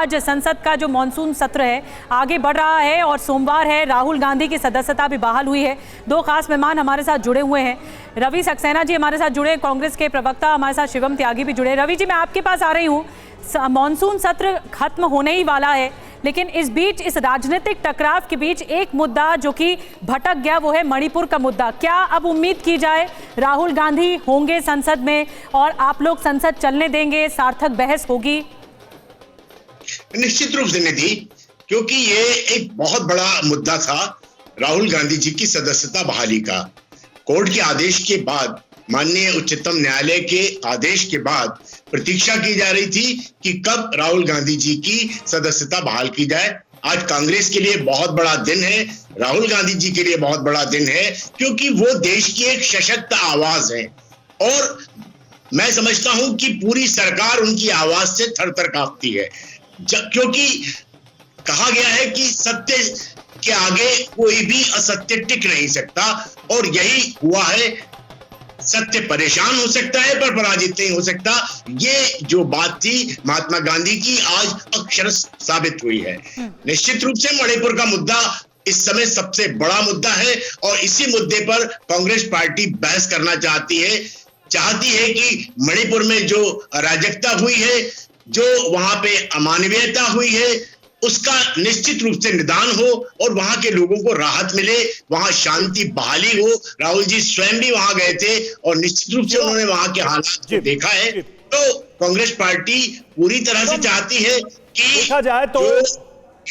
आज संसद का जो मॉनसून सत्र है आगे बढ़ रहा है और सोमवार है, राहुल गांधी की सदस्यता भी बहाल हुई है। दो खास मेहमान हमारे साथ जुड़े हुए हैं। रवि सक्सेना जी हमारे साथ जुड़े, कांग्रेस के प्रवक्ता हमारे साथ शिवम त्यागी भी जुड़े। रवि जी, मैं आपके पास आ रही हूँ। मॉनसून सत्र खत्म होने ही वाला है, लेकिन इस बीच, इस राजनीतिक टकराव के बीच एक मुद्दा जो कि भटक गया वो है मणिपुर का मुद्दा। क्या अब उम्मीद की जाए राहुल गांधी होंगे संसद में और आप लोग संसद चलने देंगे, सार्थक बहस होगी? निश्चित रूप से निधि, क्योंकि ये एक बहुत बड़ा मुद्दा था राहुल गांधी जी की सदस्यता बहाली का। कोर्ट के आदेश के बाद, माननीय उच्चतम न्यायालय के आदेश के बाद प्रतीक्षा की जा रही थी कि कब राहुल गांधी जी की सदस्यता बहाल की जाए। आज कांग्रेस के लिए बहुत बड़ा दिन है, राहुल गांधी जी के लिए बहुत बड़ा दिन है, क्योंकि वो देश की एक सशक्त आवाज है और मैं समझता हूं कि पूरी सरकार उनकी आवाज से थर-थर कांपती है, क्योंकि कहा गया है कि सत्य के आगे कोई भी असत्य टिक नहीं सकता और यही हुआ है। सत्य परेशान हो सकता है पर पराजित नहीं हो सकता। ये जो बात थी महात्मा गांधी की, आज अक्षरश साबित हुई है। निश्चित रूप से मणिपुर का मुद्दा इस समय सबसे बड़ा मुद्दा है और इसी मुद्दे पर कांग्रेस पार्टी बहस करना चाहती है कि मणिपुर में जो अराजकता हुई है, जो वहां पे अमानवीयता हुई है, उसका निश्चित रूप से निदान हो और वहां के लोगों को राहत मिले, वहां शांति बहाली हो। राहुल जी स्वयं भी वहां गए थे और निश्चित रूप से उन्होंने वहां के हालात को देखा है। तो कांग्रेस पार्टी पूरी तरह से चाहती है कि देखा जाए तो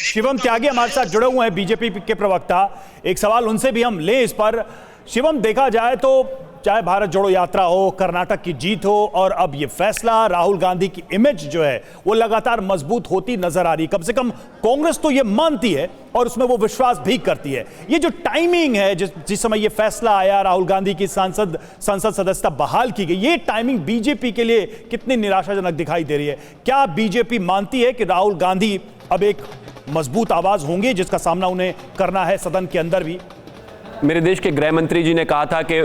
शिवम त्यागी हमारे साथ जुड़े हुए हैं, बीजेपी के प्रवक्ता। एक सवाल उनसे भी हम ले इस पर। शिवम, देखा जाए तो चाहे भारत जोड़ो यात्रा हो, कर्नाटक की जीत हो और अब ये फैसला, राहुल गांधी की इमेज जो है वो लगातार मजबूत होती नजर आ रही। कम से कम कांग्रेस तो ये मानती है और उसमें वो विश्वास भी करती है। ये जो टाइमिंग है, जिस समय ये फैसला आया, राहुल गांधी की संसद सदस्यता बहाल की गई, ये टाइमिंग बीजेपी के लिए कितनी निराशाजनक दिखाई दे रही है? क्या बीजेपी मानती है कि राहुल गांधी अब एक मजबूत आवाज होंगे जिसका सामना उन्हें करना है सदन के अंदर भी? मेरे देश के गृह मंत्री जी ने कहा था कि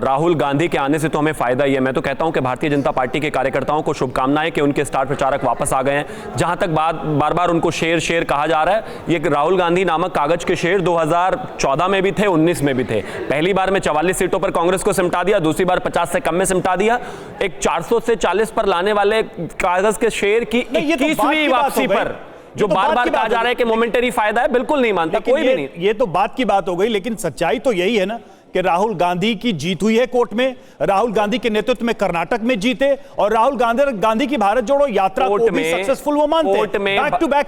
राहुल गांधी के आने से तो हमें फायदा ही है। मैं तो कहता हूं कि भारतीय जनता पार्टी के कार्यकर्ताओं को शुभकामनाएं कि उनके स्टार प्रचारक वापस आ गए हैं। जहां तक बार बार उनको शेर कहा जा रहा है, ये राहुल गांधी नामक कागज के शेर 2014 में भी थे, 19 में भी थे। पहली बार में 44 सीटों पर कांग्रेस को सिमटा दिया, दूसरी बार 50 से कम में सिमटा दिया। एक 400 से 40 पर लाने वाले कागज के शेर की 21वीं वापसी पर जो बार बार कहा जा रहा है कि मोमेंटरी फायदा है, बिल्कुल नहीं मानता कोई भी नहीं। ये तो बात की बात हो गई, लेकिन सच्चाई तो यही है ना कि राहुल गांधी की जीत हुई है कोर्ट में, राहुल गांधी के नेतृत्व में कर्नाटक में जीते और राहुल गांधी की भारत जोड़ो यात्रा को भी सक्सेसफुल वो मानते हैं। बैक टू बैक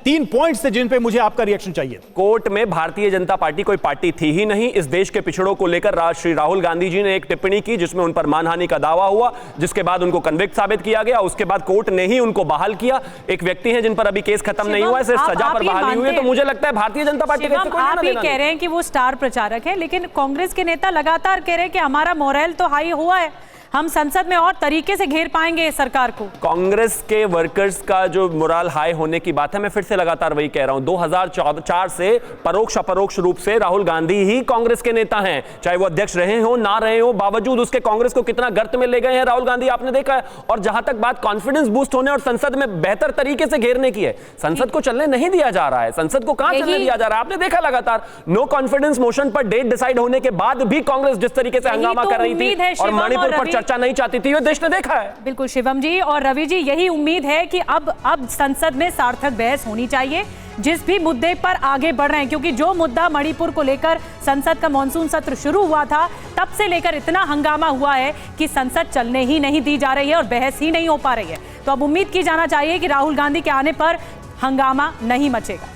तीन पॉइंट्स थे जिन पे मुझे आपका रिएक्शन चाहिए। कोर्ट में भारतीय जनता पार्टी कोई पार्टी थी ही नहीं। इस देश के पिछड़ों को लेकर श्री राहुल गांधी जी ने एक टिप्पणी की जिसमें उन पर मानहानि का दावा हुआ, जिसके बाद उनको कन्विक्ट साबित किया गया। उसके बाद कोर्ट ने ही उनको बहाल किया। एक व्यक्ति है जिन पर अभी केस खत्म नहीं हुआ है, सिर्फ सजा पर बहाली हुई है। तो मुझे लगता है भारतीय जनता पार्टी आप ही कह रहे हैं कि वो स्टार प्रचारक है, लेकिन कांग्रेस के नेता लगातार कह रहे हैं कि हमारा मोरल तो हाई हुआ है, हम संसद में और तरीके से घेर पाएंगे सरकार को। कांग्रेस के वर्कर्स का जो मोरल हाई होने की बात है, मैं फिर से लगातार वही कह रहा हूं। 2004 से परोक्ष अपरोक्ष रूप से राहुल गांधी ही कांग्रेस के नेता हैं, चाहे वो अध्यक्ष रहे हो ना रहे हो, बावजूद उसके कांग्रेस को कितना गर्त में ले गए हैं राहुल गांधी, आपने देखा है। और जहां तक बात कॉन्फिडेंस बूस्ट होने और संसद में बेहतर तरीके से घेरने की है, संसद को चलने नहीं दिया जा रहा है। संसद को कहां चलने दिया जा रहा है? आपने देखा लगातार नो कॉन्फिडेंस मोशन पर डेट डिसाइड होने के बाद भी कांग्रेस जिस तरीके से हंगामा कर रही थी और मणिपुर पर चर्चा नहीं चाहती थी, देश ने देखा है। बिल्कुल शिवम जी और रवि जी, यही उम्मीद है कि अब संसद में सार्थक बहस होनी चाहिए जिस भी मुद्दे पर आगे बढ़ रहे हैं, क्योंकि जो मुद्दा मणिपुर को लेकर संसद का मॉनसून सत्र शुरू हुआ था, तब से लेकर इतना हंगामा हुआ है कि संसद चलने ही नहीं दी जा रही है और बहस ही नहीं हो पा रही है। तो अब उम्मीद की जाना चाहिए कि राहुल गांधी के आने पर हंगामा नहीं मचेगा।